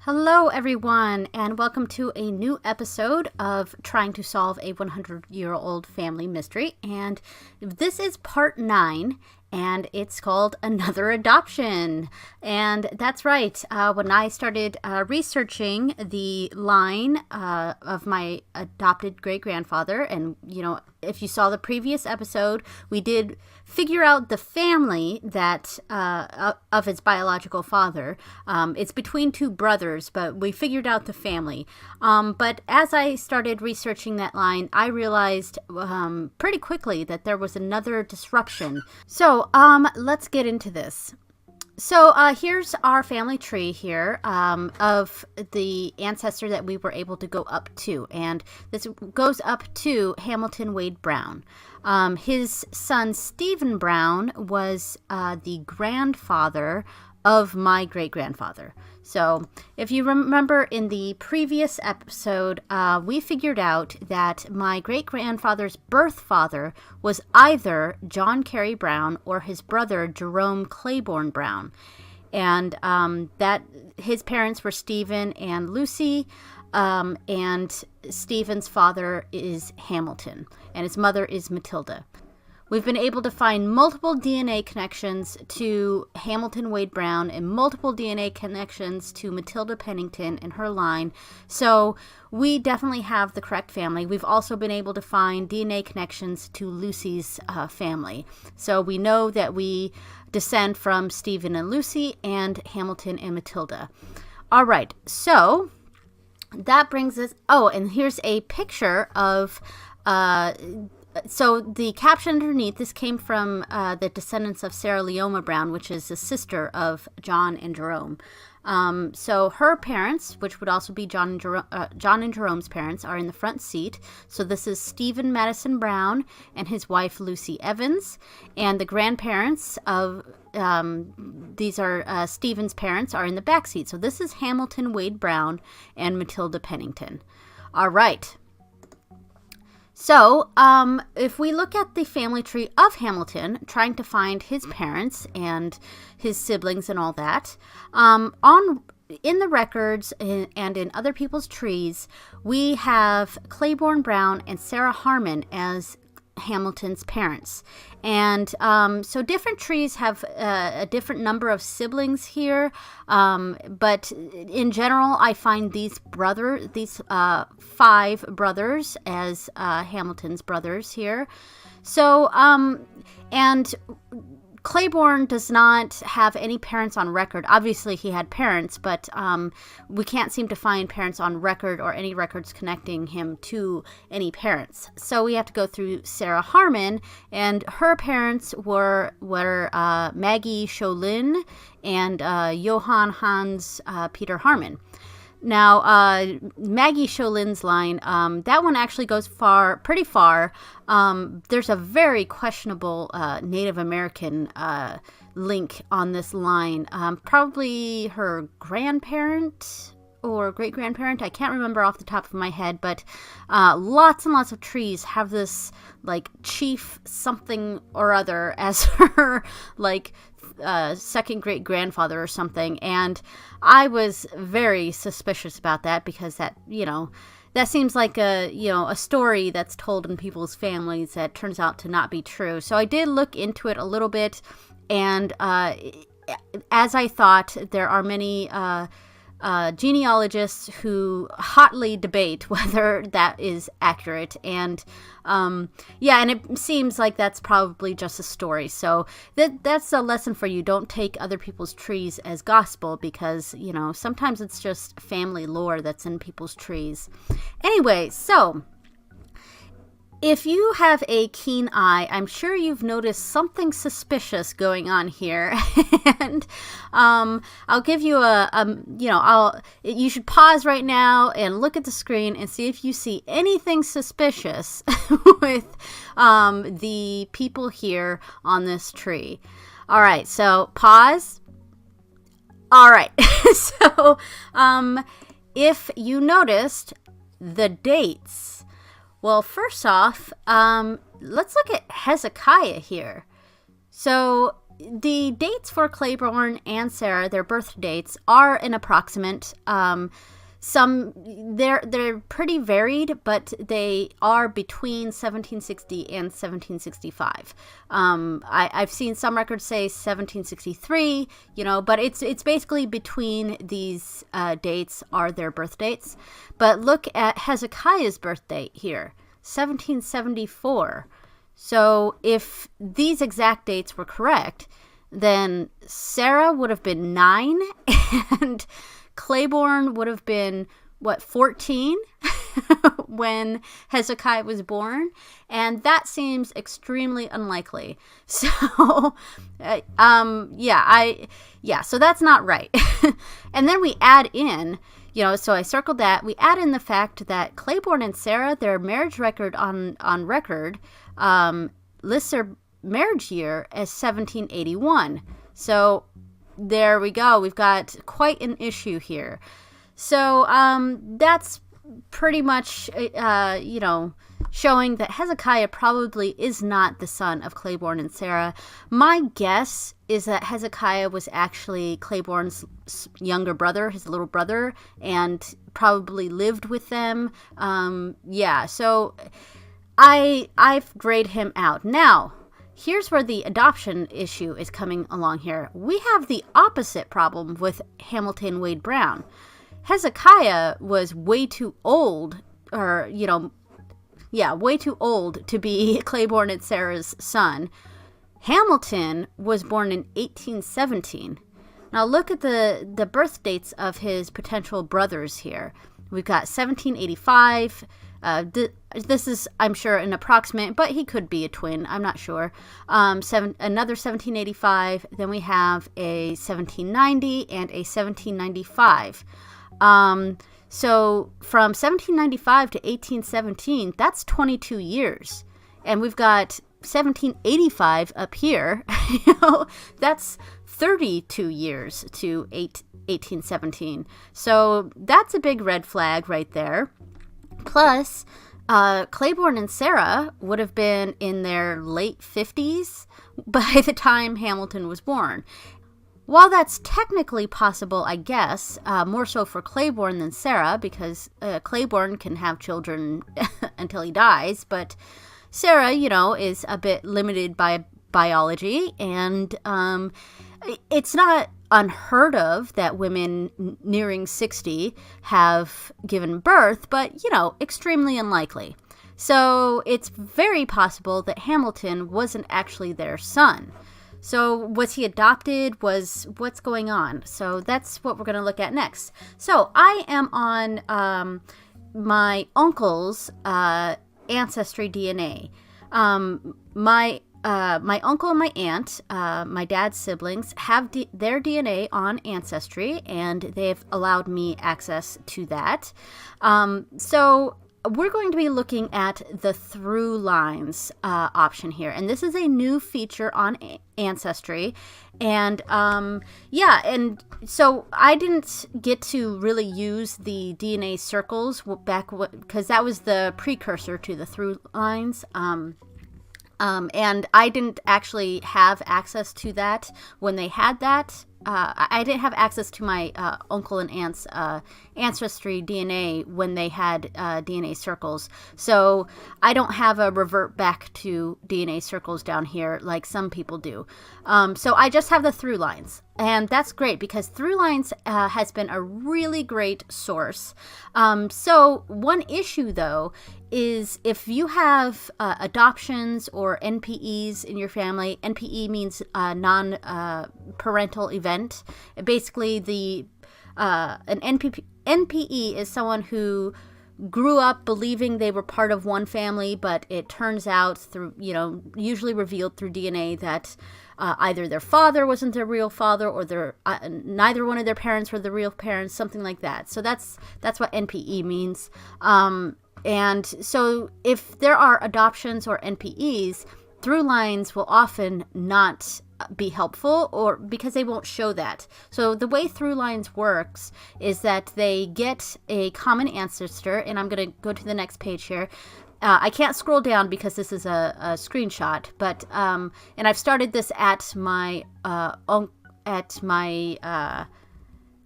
Hello, everyone, and welcome to a new episode of Trying to Solve a 100-Year-Old Family Mystery. And this is part 9, and it's called Another Adoption. And that's right. When I started researching the line of my adopted great-grandfather, and, if you saw the previous episode, we did figure out the family that of his biological father. It's between two brothers, but we figured out the family. But as I started researching that line, I realized pretty quickly that there was another disruption. So let's get into this. So here's our family tree here of the ancestor that we were able to go up to. And this goes up to Hamilton Wade Brown. His son, Stephen Brown, was the grandfather of my great-grandfather. So if you remember in the previous episode, we figured out that my great-grandfather's birth father was either John Carey Brown or his brother Jerome Claiborne Brown. And that his parents were Stephen and Lucy, and Stephen's father is Hamilton, and his mother is Matilda. We've been able to find multiple DNA connections to Hamilton Wade Brown and multiple DNA connections to Matilda Pennington and her line. So we definitely have the correct family. We've also been able to find DNA connections to Lucy's family. So we know that we descend from Stephen and Lucy and Hamilton and Matilda. All right, so that brings us... Oh, and here's a picture of... So the caption underneath, this came from the descendants of Sarah Leoma Brown, which is the sister of John and Jerome. So her parents, which would also be John and Jerome's parents, are in the front seat. So this is Stephen Madison Brown and his wife Lucy Evans. And the grandparents of these are Stephen's parents are in the back seat. So this is Hamilton Wade Brown and Matilda Pennington. All right. So, if we look at the family tree of Hamilton, trying to find his parents and his siblings and all that, in the records and in other people's trees, we have Claiborne Brown and Sarah Harmon as Hamilton's parents. And so different trees have a different number of siblings here, but in general I find these 5 brothers as Hamilton's brothers here. So and Claiborne does not have any parents on record. Obviously, he had parents, but we can't seem to find parents on record or any records connecting him to any parents. So we have to go through Sarah Harmon, and her parents were Maggie Scholin and Johann Hans Peter Harmon. Now, Maggie Scholin's line, that one actually goes pretty far. There's a very questionable Native American link on this line. Probably her grandparent or great-grandparent. I can't remember off the top of my head, but lots and lots of trees have this, chief something or other as her, second great-grandfather or something, and I was very suspicious about that because that seems like a story that's told in people's families that turns out to not be true. So I did look into it a little bit, and as I thought, there are many genealogists who hotly debate whether that is accurate, and and it seems like that's probably just a story. So that's a lesson for you. Don't take other people's trees as gospel, because sometimes it's just family lore that's in people's trees. Anyway, so if you have a keen eye, I'm sure you've noticed something suspicious going on here, and I'll give you you should pause right now and look at the screen and see if you see anything suspicious with the people here on this tree. All right, so pause. All right, so if you noticed the dates. Well, first off, let's look at Hezekiah here. So the dates for Claiborne and Sarah, their birth dates, are an approximate. They're pretty varied, but they are between 1760 and 1765. I've seen some records say 1763, but it's basically between these dates are their birth dates. But look at Hezekiah's birth date here, 1774. So if these exact dates were correct, then Sarah would have been 9 and Claiborne would have been, 14 when Hezekiah was born? And that seems extremely unlikely. So, so that's not right. And then we add in, so I circled that. We add in the fact that Claiborne and Sarah, their marriage record on record, lists their marriage year as 1781. So there we go. We've got quite an issue here. So that's pretty much, showing that Hezekiah probably is not the son of Claiborne and Sarah. My guess is that Hezekiah was actually Claiborne's younger brother, his little brother, and probably lived with them. So I've grayed him out. Now, here's where the adoption issue is coming along here. We have the opposite problem with Hamilton Wade Brown. Hezekiah was way too old, way too old to be Claiborne and Sarah's son. Hamilton was born in 1817. Now look at the birth dates of his potential brothers here. We've got 1785. This is, I'm sure, an approximate, but he could be a twin. I'm not sure. Another 1785. Then we have a 1790 and a 1795. So from 1795 to 1817, that's 22 years. And we've got 1785 up here. That's 32 years to 1817. So that's a big red flag right there. Plus, Claiborne and Sarah would have been in their late 50s by the time Hamilton was born. While that's technically possible, I guess, more so for Claiborne than Sarah, because Claiborne can have children until he dies, but Sarah, is a bit limited by biology, and it's not unheard of that women nearing 60 have given birth, but, extremely unlikely. So it's very possible that Hamilton wasn't actually their son. So was he adopted? What's going on? So that's what we're going to look at next. So I am on my uncle's ancestry DNA. My uncle and my aunt, my dad's siblings, have their DNA on Ancestry, and they've allowed me access to that. So we're going to be looking at the ThruLines option here, and this is a new feature on Ancestry. And and so I didn't get to really use the DNA circles back because that was the precursor to the ThruLines. And I didn't actually have access to that when they had that. I didn't have access to my uncle and aunt's ancestry DNA when they had DNA circles. So I don't have a revert back to DNA circles down here like some people do. So I just have the ThruLines. And that's great because ThruLines has been a really great source. So one issue, though, is if you have adoptions or NPEs in your family. NPE means non-parental event. Basically, an NPE is someone who grew up believing they were part of one family, but it turns out through, usually revealed through DNA that either their father wasn't their real father or neither one of their parents were the real parents, something like that. So that's what NPE means. And so if there are adoptions or NPEs, ThruLines will often not be helpful or because they won't show that. So the way ThruLines works is that they get a common ancestor, and I'm going to go to the next page here. I can't scroll down because this is a screenshot, but and I've started this at my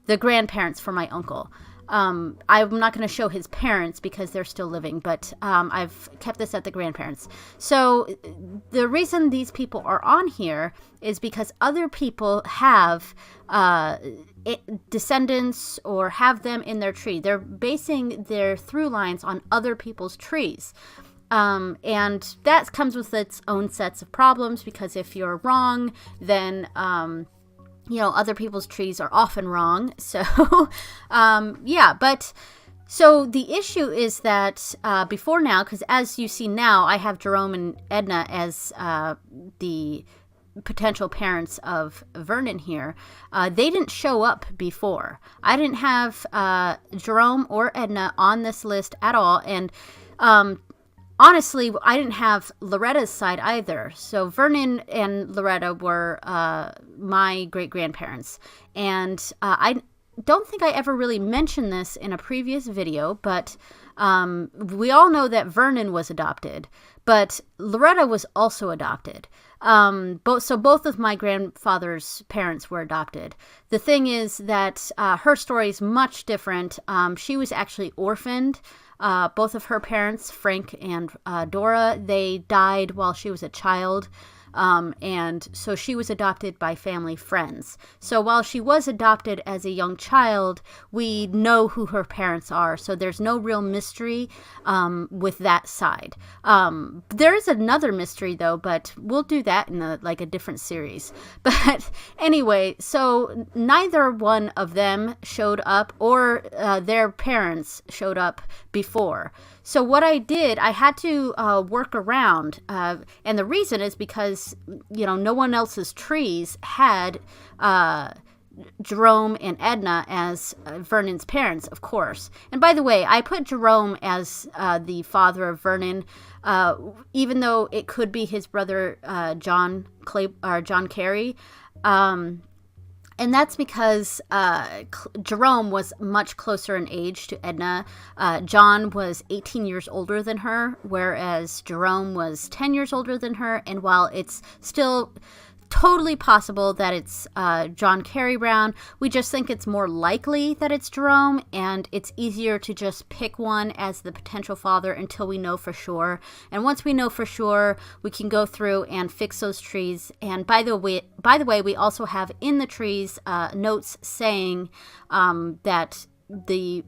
the grandparents for my uncle. I'm not going to show his parents because they're still living, but I've kept this at the grandparents. So the reason these people are on here is because other people have descendants or have them in their tree. They're basing their through lines on other people's trees. And that comes with its own sets of problems, because if you're wrong, then other people's trees are often wrong. So, but so the issue is that before now, because as you see now, I have Jerome and Edna as the potential parents of Vernon here. They didn't show up before. I didn't have Jerome or Edna on this list at all. And honestly, I didn't have Loretta's side either. So Vernon and Loretta were my great-grandparents. And I don't think I ever really mentioned this in a previous video, but we all know that Vernon was adopted, but Loretta was also adopted. Both of my grandfather's parents were adopted. The thing is that her story is much different. She was actually orphaned. Both of her parents, Frank and Dora, they died while she was a child. And so she was adopted by family friends. So while she was adopted as a young child, we know who her parents are. So there's no real mystery with that side. There is another mystery, though, but we'll do that in a different series. But anyway, so neither one of them showed up, or their parents showed up before. So what I did, I had to work around, and the reason is because, no one else's trees had Jerome and Edna as Vernon's parents, of course. And by the way, I put Jerome as the father of Vernon, even though it could be his brother John Carey. And that's because Jerome was much closer in age to Edna. John was 18 years older than her, whereas Jerome was 10 years older than her. And while it's still totally possible that it's John Carey Brown, we just think it's more likely that it's Jerome, and it's easier to just pick one as the potential father until we know for sure. And once we know for sure, we can go through and fix those trees. And by the way, we also have in the trees notes saying that the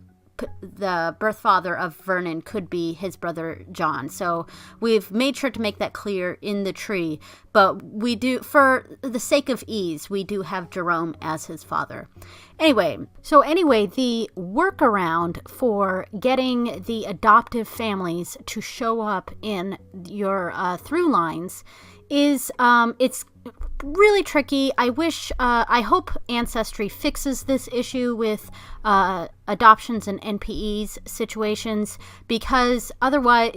birth father of Vernon could be his brother John. So we've made sure to make that clear in the tree, but we do, for the sake of ease, we do have Jerome as his father. Anyway, the workaround for getting the adoptive families to show up in your through lines is it's really tricky. I hope Ancestry fixes this issue with adoptions and NPEs situations, because otherwise,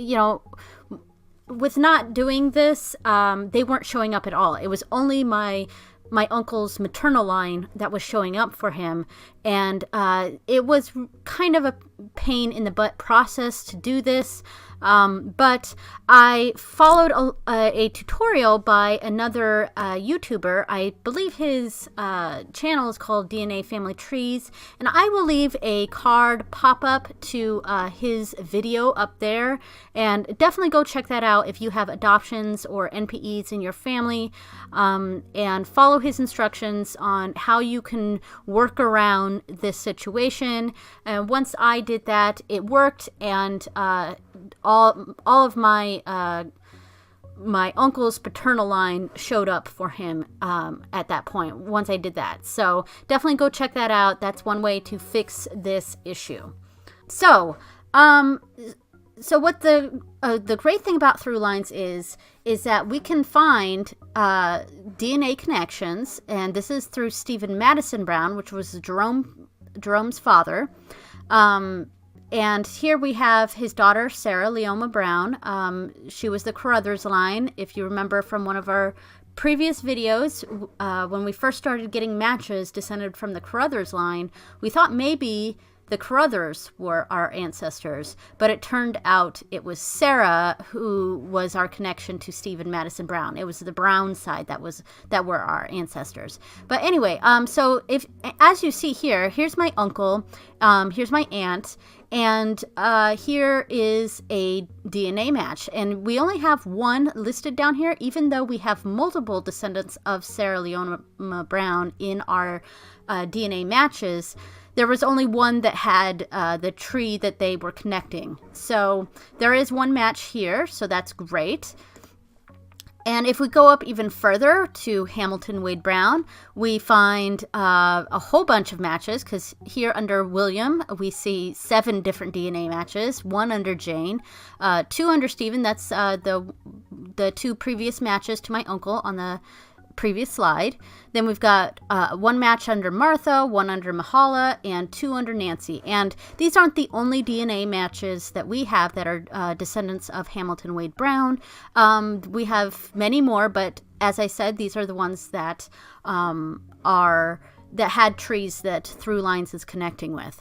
with not doing this, they weren't showing up at all. It was only my uncle's maternal line that was showing up for him, and it was kind of a pain in the butt process to do this. But I followed a tutorial by another YouTuber. I believe his channel is called DNA Family Trees, and I will leave a card pop-up to his video up there, and definitely go check that out if you have adoptions or NPEs in your family, and follow his instructions on how you can work around this situation. And once I did that, it worked, and all of my my uncle's paternal line showed up for him at that point once I did that. So definitely go check that out. That's one way to fix this issue. So what the great thing about ThruLines is that we can find DNA connections, and this is through Stephen Madison Brown, which was Jerome's father. And here we have his daughter, Sarah Leoma Brown. She was the Carruthers line. If you remember from one of our previous videos, when we first started getting matches descended from the Carruthers line, we thought maybe the Carruthers were our ancestors, but it turned out it was Sarah who was our connection to Stephen Madison Brown. It was the Brown side that were our ancestors. But anyway, so if, as you see here, here's my uncle, here's my aunt, and here is a DNA match. And we only have one listed down here, even though we have multiple descendants of Sarah Leona Brown in our DNA matches. There was only one that had the tree that they were connecting. So there is one match here, so that's great. And if we go up even further to Hamilton Wade Brown, we find a whole bunch of matches, because here under William, we see 7 different DNA matches, 1 under Jane, 2 under Stephen. That's the 2 previous matches to my uncle on the previous slide. Then we've got 1 match under Martha, 1 under Mahala, and 2 under Nancy. And these aren't the only DNA matches that we have that are descendants of Hamilton Wade Brown. We have many more, but as I said, these are the ones that had trees that ThruLines is connecting with.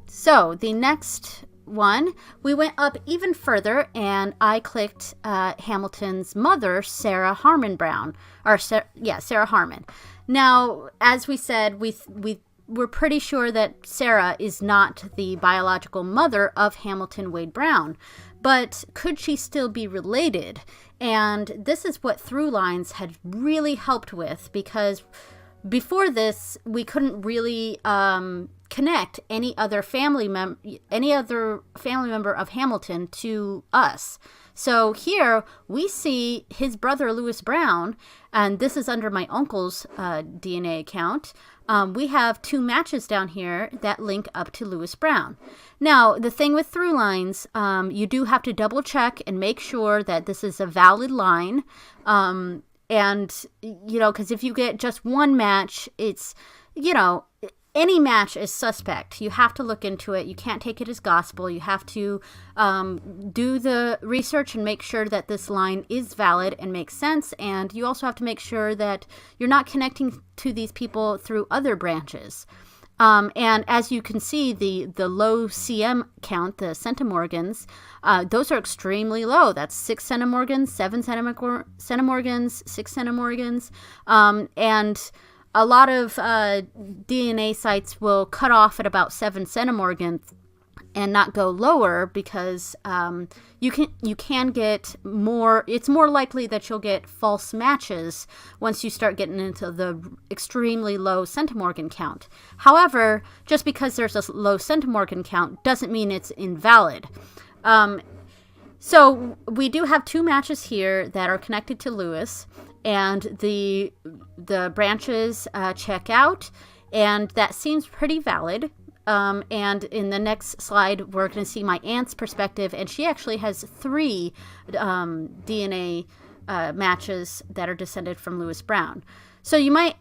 So the next one, we went up even further, and I clicked Hamilton's mother, Sarah Harmon Brown, or Sarah Harmon. Now, as we said, we're pretty sure that Sarah is not the biological mother of Hamilton Wade Brown, but could she still be related? And this is what ThruLines had really helped with, because before this, we couldn't really connect any other family member of Hamilton to us. So here we see his brother Lewis Brown, and this is under my uncle's DNA account. We have 2 matches down here that link up to Lewis Brown. Now, the thing with ThruLines, you do have to double check and make sure that this is a valid line. And, because if you get just one match, it's, any match is suspect. You have to look into it. You can't take it as gospel. You have to do the research and make sure that this line is valid and makes sense. And you also have to make sure that you're not connecting to these people through other branches. And as you can see, the low CM count, the centimorgans, those are extremely low. That's 6 centimorgans, 7 centimorgans, 6 centimorgans, and a lot of DNA sites will cut off at about 7 centimorgans and not go lower, because you can get more. It's more likely that you'll get false matches once you start getting into the extremely low centimorgan count. However, just because there's a low centimorgan count doesn't mean it's invalid. So we do have 2 matches here that are connected to Lewis, and the branches check out, and that seems pretty valid. And in the next slide, we're going to see my aunt's perspective, and she actually has 3 DNA matches that are descended from Lewis Brown. So you might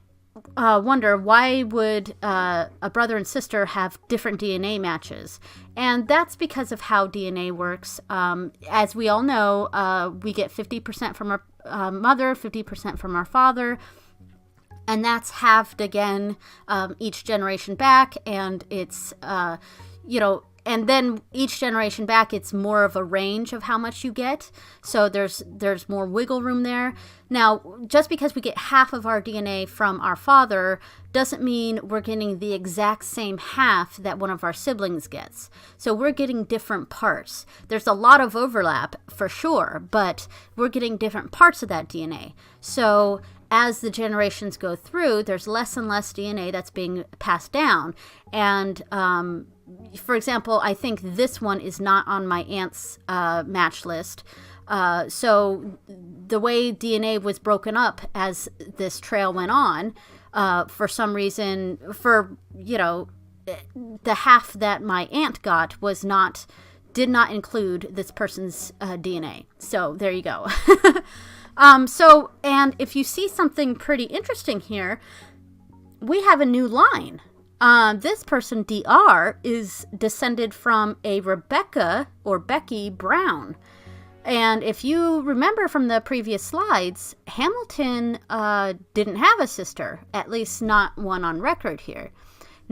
wonder, why would a brother and sister have different DNA matches? And that's because of how DNA works. As we all know, we get 50% from our mother, 50% from our father, and that's halved again each generation back, and it's and then each generation back, it's more of a range of how much you get. So there's more wiggle room there. Now, just because we get half of our DNA from our father doesn't mean we're getting the exact same half that one of our siblings gets. So we're getting different parts. There's a lot of overlap for sure, but we're getting different parts of that DNA. So as the generations go through, there's less and less DNA that's being passed down. And for example, I think this one is not on my aunt's match list. So the way DNA was broken up as this trail went on, for some reason, the half that my aunt got did not include this person's DNA. So there you go. And if you see something pretty interesting here, we have a new line. This person, DR, is descended from a Rebecca or Becky Brown. And if you remember from the previous slides, Hamilton didn't have a sister, at least not one on record here.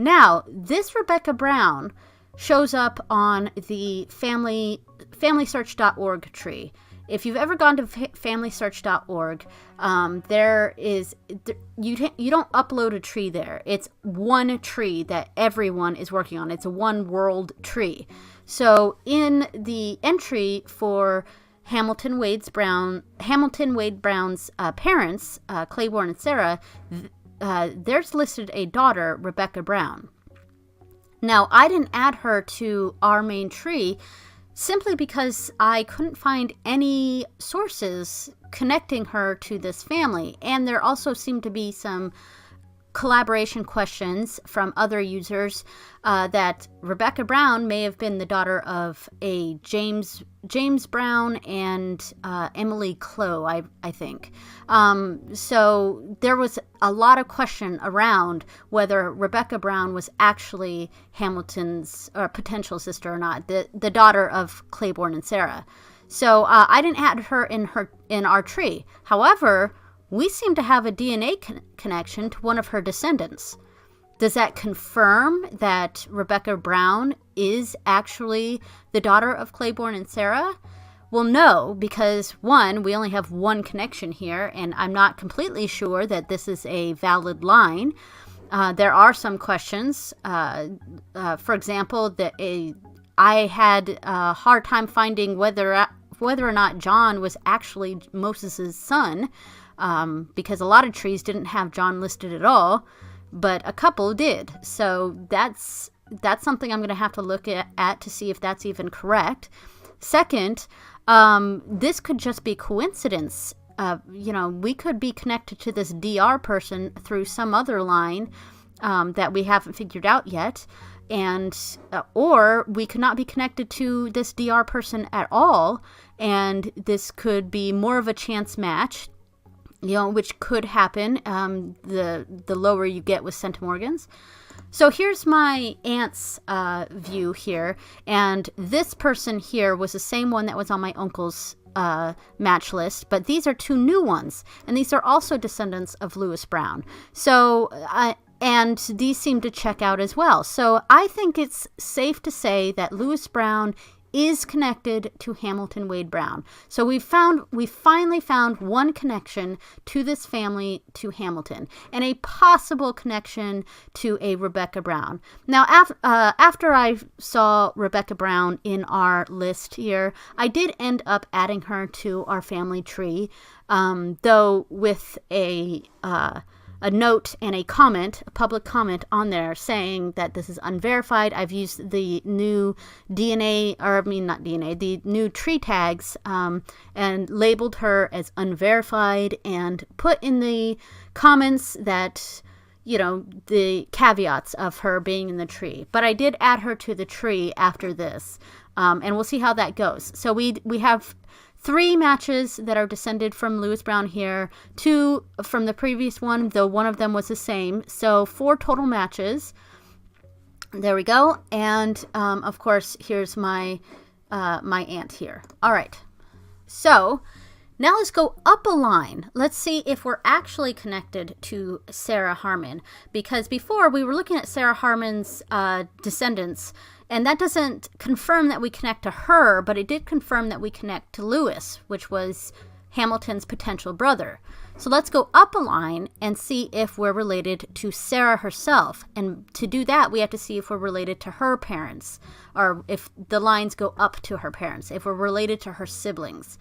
Now, this Rebecca Brown shows up on the FamilySearch.org tree. If you've ever gone to FamilySearch.org, you don't upload a tree there. It's one tree that everyone is working on. It's a one world tree. So in the entry for Hamilton Wade Brown's parents, Claiborne and Sarah, there's listed a daughter, Rebecca Brown. Now, I didn't add her to our main tree simply because I couldn't find any sources connecting her to this family. And there also seemed to be some collaboration questions from other users that Rebecca Brown may have been the daughter of a James Brown and Emily Clow, I think. So there was a lot of question around whether Rebecca Brown was actually Hamilton's potential sister or not, the daughter of Claiborne and Sarah. So I didn't add her in our tree. However, we seem to have a DNA connection to one of her descendants. Does that confirm that Rebecca Brown is actually the daughter of Claiborne and Sarah? Well, no, because one, we only have one connection here, and I'm not completely sure that this is a valid line. There are some questions. For example, I had a hard time finding whether or not John was actually Moses' son. Because a lot of trees didn't have John listed at all, but a couple did. So that's something I'm going to have to look at to see if that's even correct. Second, this could just be coincidence. We could be connected to this DR person through some other line that we haven't figured out yet. And or we could not be connected to this DR person at all, and this could be more of a chance match, which could happen the lower you get with centimorgans. So here's my aunt's view here, and this person here was the same one that was on my uncle's match list, but these are two new ones, and these are also descendants of Lewis Brown. So and these seem to check out as well. So I think it's safe to say that Lewis Brown is connected to Hamilton Wade Brown. So we finally found one connection to this family to Hamilton, and a possible connection to a Rebecca Brown. Now, after I saw Rebecca Brown in our list here, I did end up adding her to our family tree, though with a note and a public comment on there saying that this is unverified. I've used the new the new tree tags and labeled her as unverified and put in the comments that, the caveats of her being in the tree. But I did add her to the tree after this, and we'll see how that goes. So we have 3 matches that are descended from Lewis Brown here, 2 from the previous one, though one of them was the same. So 4 total matches. There we go. And of course, here's my aunt here. All right. So now let's go up a line. Let's see if we're actually connected to Sarah Harmon, because before we were looking at Sarah Harmon's descendants, and that doesn't confirm that we connect to her, but it did confirm that we connect to Lewis, which was Hamilton's potential brother. So let's go up a line and see if we're related to Sarah herself. And to do that, we have to see if we're related to her parents, or if the lines go up to her parents, if we're related to her siblings.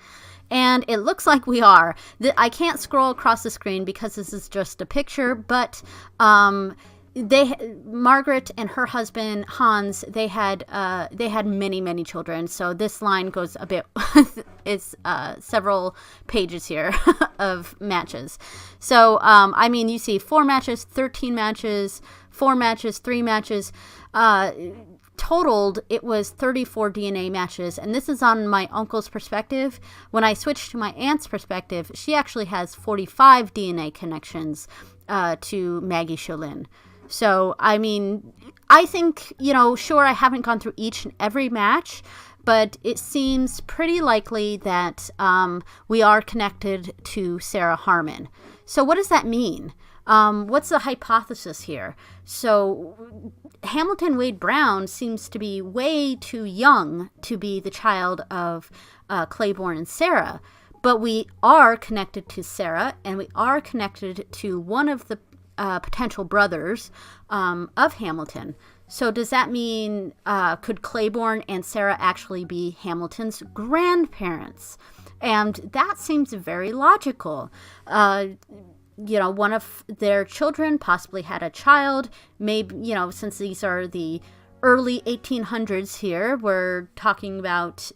And it looks like we are. I can't scroll across the screen because this is just a picture, but Margaret and her husband Hans, they had many children. So this line goes a bit. It's several pages here of matches. So you see 4 matches, 13 matches, 4 matches, 3 matches. Totaled, it was 34 DNA matches, and this is on my uncle's perspective. When I switched to my aunt's perspective, she actually has 45 DNA connections to Maggie Cholin. So, I think, sure, I haven't gone through each and every match, but it seems pretty likely that we are connected to Sarah Harmon. So what does that mean? What's the hypothesis here? So Hamilton Wade Brown seems to be way too young to be the child of Claiborne and Sarah, but we are connected to Sarah, and we are connected to one of the potential brothers of Hamilton. So does that mean could Claiborne and Sarah actually be Hamilton's grandparents? And that seems very logical. One of their children possibly had a child. Maybe, since these are the early 1800s here, we're talking about,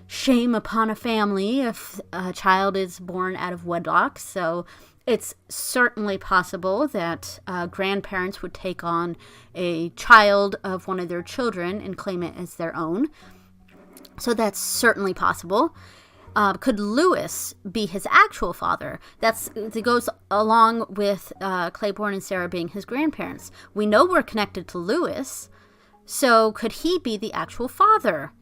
shame upon a family if a child is born out of wedlock. So it's certainly possible that grandparents would take on a child of one of their children and claim it as their own. So that's certainly possible. Could Lewis be his actual father? It goes along with Claiborne and Sarah being his grandparents. We know we're connected to Lewis, so could he be the actual father?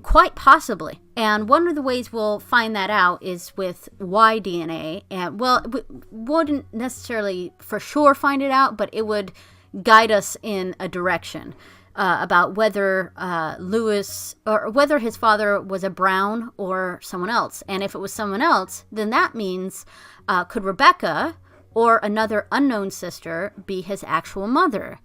Quite possibly. And one of the ways we'll find that out is with Y DNA. And, we wouldn't necessarily for sure find it out, but it would guide us in a direction. About whether Lewis or whether his father was a Brown or someone else. And if it was someone else, then that means could Rebecca or another unknown sister be his actual mother?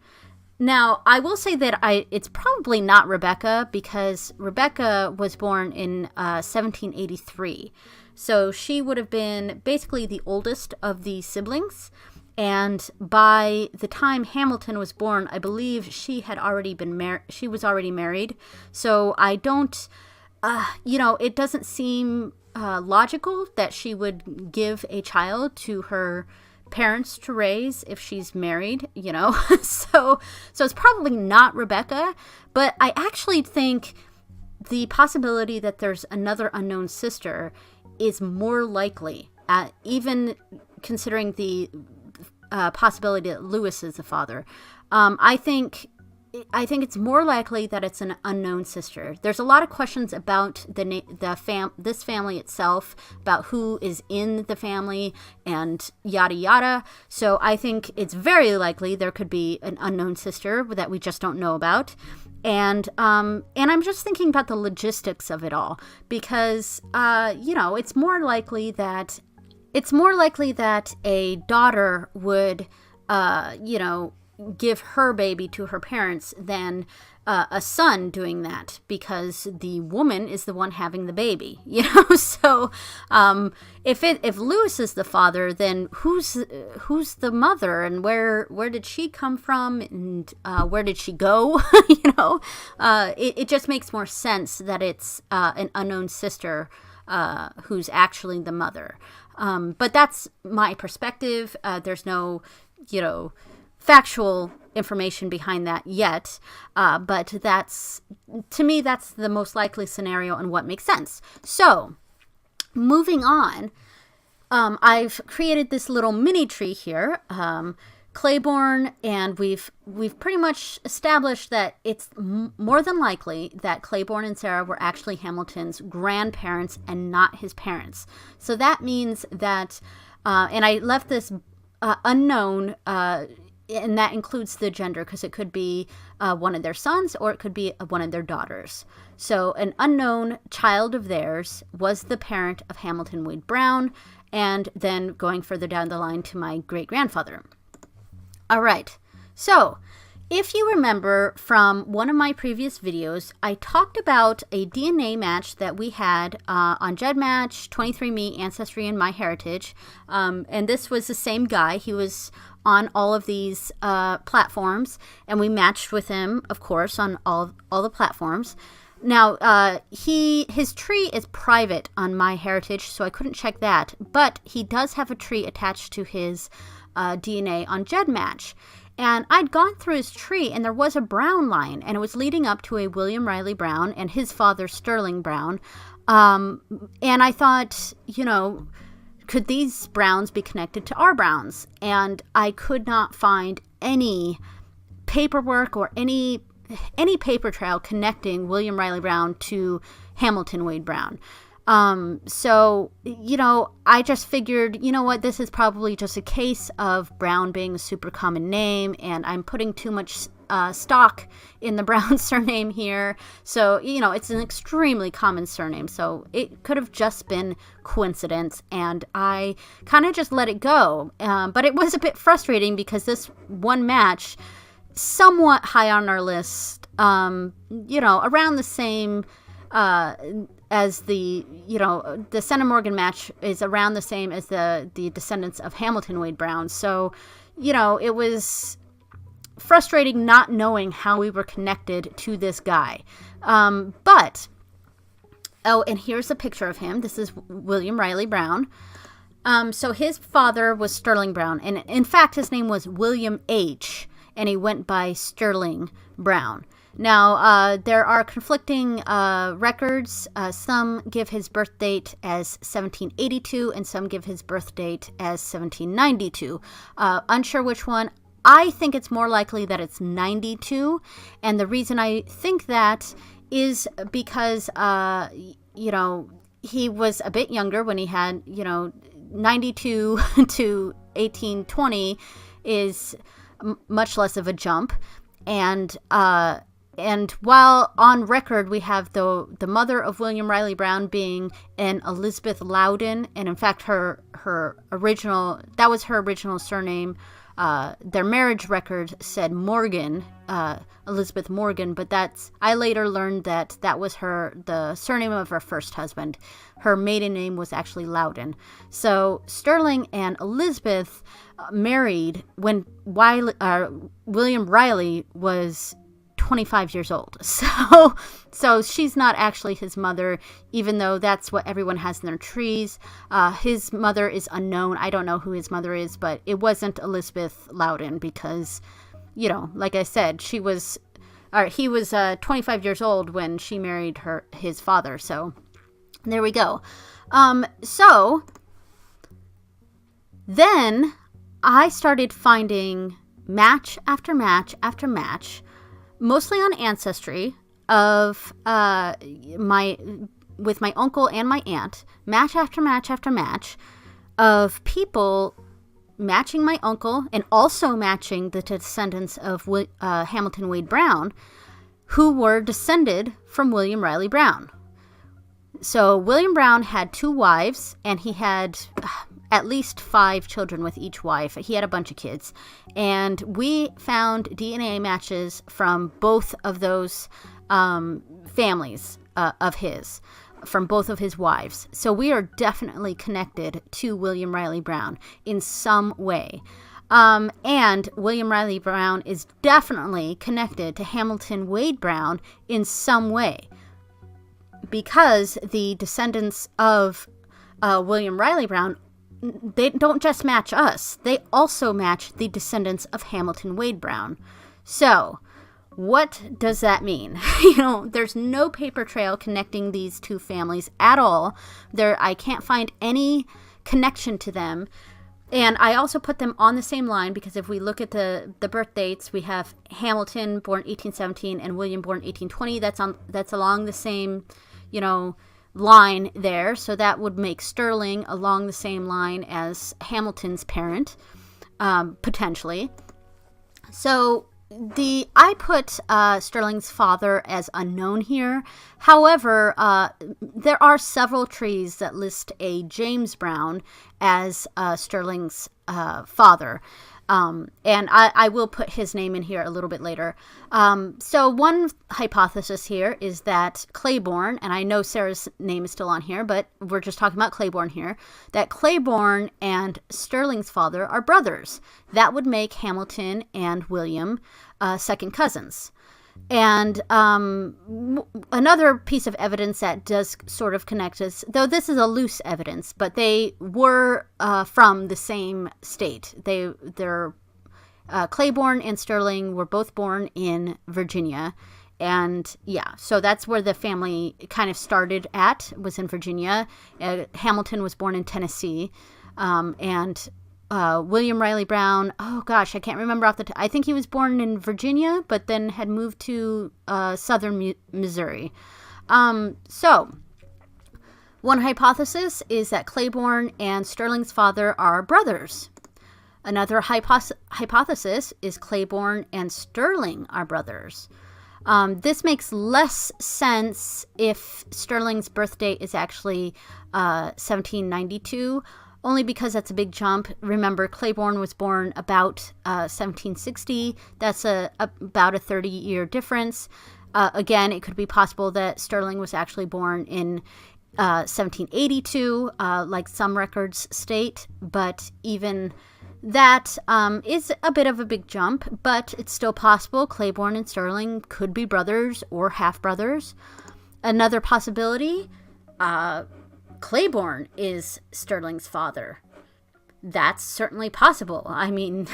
Now, I will say that it's probably not Rebecca, because Rebecca was born in 1783. So she would have been basically the oldest of the siblings. And by the time Hamilton was born, I believe she had already been married. She was already married. So I don't, it doesn't seem logical that she would give a child to her parents to raise if she's married, So it's probably not Rebecca. But I actually think the possibility that there's another unknown sister is more likely, even considering the possibility that Lewis is the father. I think it's more likely that it's an unknown sister. There's a lot of questions about this family itself, about who is in the family, and yada yada. So I think it's very likely there could be an unknown sister that we just don't know about. And I'm just thinking about the logistics of it all, because it's more likely that a daughter would, give her baby to her parents than a son doing that, because the woman is the one having the baby, So if Lewis is the father, then who's the mother, and where did she come from, and where did she go? It just makes more sense that it's an unknown sister who's actually the mother. But that's my perspective. There's no, factual information behind that yet. But to me, that's the most likely scenario and what makes sense. So moving on, I've created this little mini tree here. Claiborne, and we've pretty much established that it's more than likely that Claiborne and Sarah were actually Hamilton's grandparents and not his parents. So that means that, and I left this unknown, and that includes the gender, because it could be one of their sons or it could be one of their daughters. So an unknown child of theirs was the parent of Hamilton Wade Brown, and then going further down the line to my great-grandfather. All right, so if you remember from one of my previous videos, I talked about a DNA match that we had on GEDmatch, 23andMe, Ancestry, and MyHeritage. And this was the same guy. He was on all of these platforms, and we matched with him, of course, on all the platforms. Now, his tree is private on MyHeritage, so I couldn't check that. But he does have a tree attached to his DNA on GEDmatch. And I'd gone through his tree, and there was a Brown line, and it was leading up to a William Riley Brown and his father, Sterling Brown. And I thought, could these Browns be connected to our Browns? And I could not find any paperwork or any paper trail connecting William Riley Brown to Hamilton Wade Brown. So, I just figured, you know what, this is probably just a case of Brown being a super common name, and I'm putting too much stock in the Brown surname here. So, it's an extremely common surname, so it could have just been coincidence, and I kind of just let it go. But it was a bit frustrating because this one match, somewhat high on our list, around the same as the Senna Morgan match is around the same as the descendants of Hamilton Wade Brown. So, it was frustrating not knowing how we were connected to this guy. And here's a picture of him. This is William Riley Brown. So his father was Sterling Brown, and in fact his name was William H., and he went by Sterling Brown. Now, there are conflicting records. Some give his birth date as 1782, and some give his birth date as 1792. Unsure which one. I think it's more likely that it's 92, and the reason I think that is because, he was a bit younger when he had, 92 to 1820 is much less of a jump, and while on record we have the mother of William Riley Brown being an Elizabeth Loudon, and in fact her original surname. Their marriage record said Morgan, Elizabeth Morgan, but I later learned that was the surname of her first husband. Her maiden name was actually Loudon. So Sterling and Elizabeth married when William Riley was 25 years old. So she's not actually his mother, even though that's what everyone has in their trees. His mother is unknown. I don't know who his mother is, but it wasn't Elizabeth Loudon because, like I said, he was 25 years old when she married his father. So there we go. So then I started finding match after match after match, mostly on Ancestry, with my uncle and my aunt, match after match after match of people matching my uncle and also matching the descendants of Hamilton Wade Brown, who were descended from William Riley Brown. So William Brown had 2 wives, and he had at least 5 children with each wife. He had a bunch of kids. And we found DNA matches from both of those families of his, from both of his wives. So we are definitely connected to William Riley Brown in some way. And William Riley Brown is definitely connected to Hamilton Wade Brown in some way, because the descendants of William Riley Brown, they don't just match us, they also match the descendants of Hamilton Wade Brown. So, what does that mean? There's no paper trail connecting these 2 families at all. I can't find any connection to them. And I also put them on the same line because if we look at the birth dates, we have Hamilton born 1817 and William born 1820. That's along the same, line there. So that would make Sterling along the same line as Hamilton's parent, potentially. So I put Sterling's father as unknown here. However, there are several trees that list a James Brown as Sterling's father. And I will put his name in here a little bit later. So one hypothesis here is that Claiborne, and I know Sarah's name is still on here, but we're just talking about Claiborne here, that Claiborne and Sterling's father are brothers. That would make Hamilton and William second cousins. And another piece of evidence that does sort of connect us, though this is a loose evidence, but they were from the same state. They're Claiborne and Sterling were both born in Virginia. And yeah, so that's where the family kind of started was in Virginia. Hamilton was born in Tennessee. And William Riley Brown, oh gosh, I can't remember I think he was born in Virginia, but then had moved to southern Missouri. So One hypothesis is that Claiborne and Sterling's father are brothers. Another hypothesis is Claiborne and Sterling are brothers. This makes less sense if Sterling's birth date is actually 1792, only because that's a big jump. Remember, Claiborne was born about 1760. That's about a 30-year difference. Again, it could be possible that Sterling was actually born in 1782, like some records state, but even that is a bit of a big jump, but it's still possible. Claiborne and Sterling could be brothers or half-brothers. Another possibility, Claiborne is Sterling's father. That's certainly possible. I mean,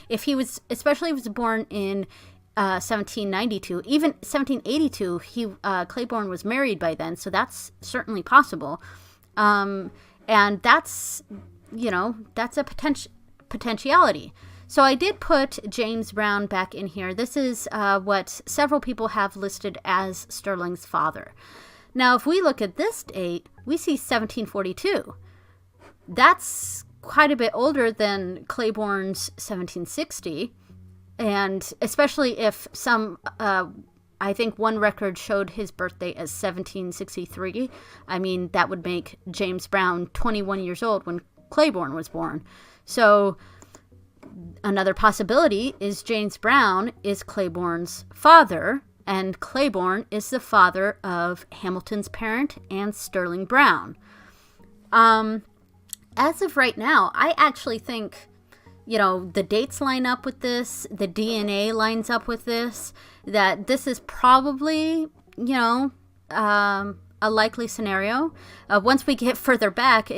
if he was, especially if he was born in 1792, even 1782, Claiborne was married by then, so that's certainly possible. And that's, that's a potentiality. So I did put James Brown back in here. This is what several people have listed as Sterling's father. Now, if we look at this date, we see 1742. That's quite a bit older than Claiborne's 1760. And especially if I think one record showed his birthday as 1763. I mean, that would make James Brown 21 years old when Claiborne was born. So another possibility is James Brown is Claiborne's father, and Claiborne is the father of Hamilton's parent and Sterling Brown. As of right now, I actually think, the dates line up with this, the DNA lines up with this, that this is probably, a likely scenario. Once we get further back,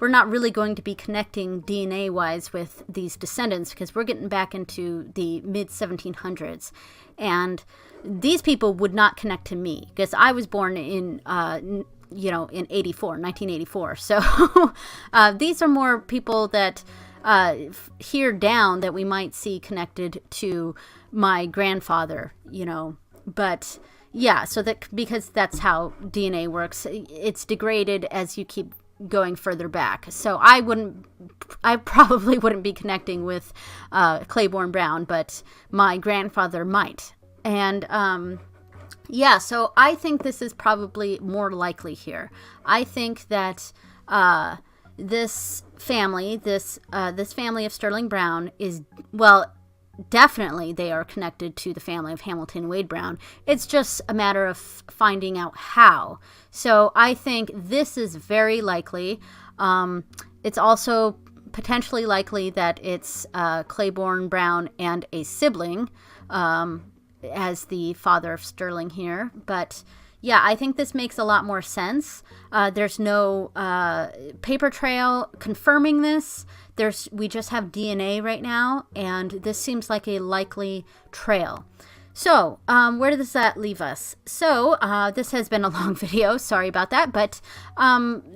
we're not really going to be connecting DNA-wise with these descendants because we're getting back into the mid-1700s. And these people would not connect to me because I was born in, in 1984. So these are more people that here down that we might see connected to my grandfather, but yeah, so because that's how DNA works, it's degraded as you keep going further back. So I probably wouldn't be connecting with Claiborne Brown, but my grandfather might. And yeah, so I think this is probably more likely here. I think that this family of Sterling Brown is, well, definitely they are connected to the family of Hamilton Wade Brown. It's just a matter of finding out how. So I think this is very likely. It's also potentially likely that it's Claiborne Brown and a sibling as the father of Sterling here. But yeah, I think this makes a lot more sense. There's no paper trail confirming this. We just have DNA right now, and this seems like a likely trail. So, where does that leave us? So, this has been a long video. Sorry about that. But,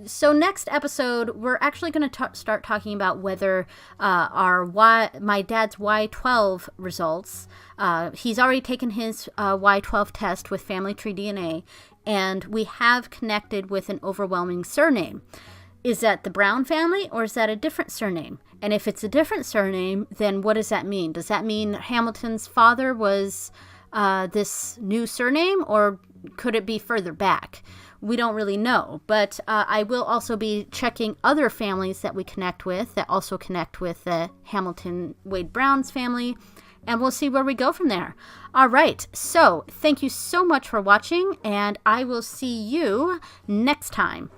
so next episode, we're actually going to start talking about whether my dad's Y12 results, he's already taken his Y12 test with Family Tree DNA, and we have connected with an overwhelming surname. Is that the Brown family, or is that a different surname? And if it's a different surname, then what does that mean? Does that mean Hamilton's father was this new surname, or could it be further back? We don't really know. But I will also be checking other families that we connect with that also connect with the Hamilton Wade Brown's family, and we'll see where we go from there. All right. So thank you so much for watching, and I will see you next time.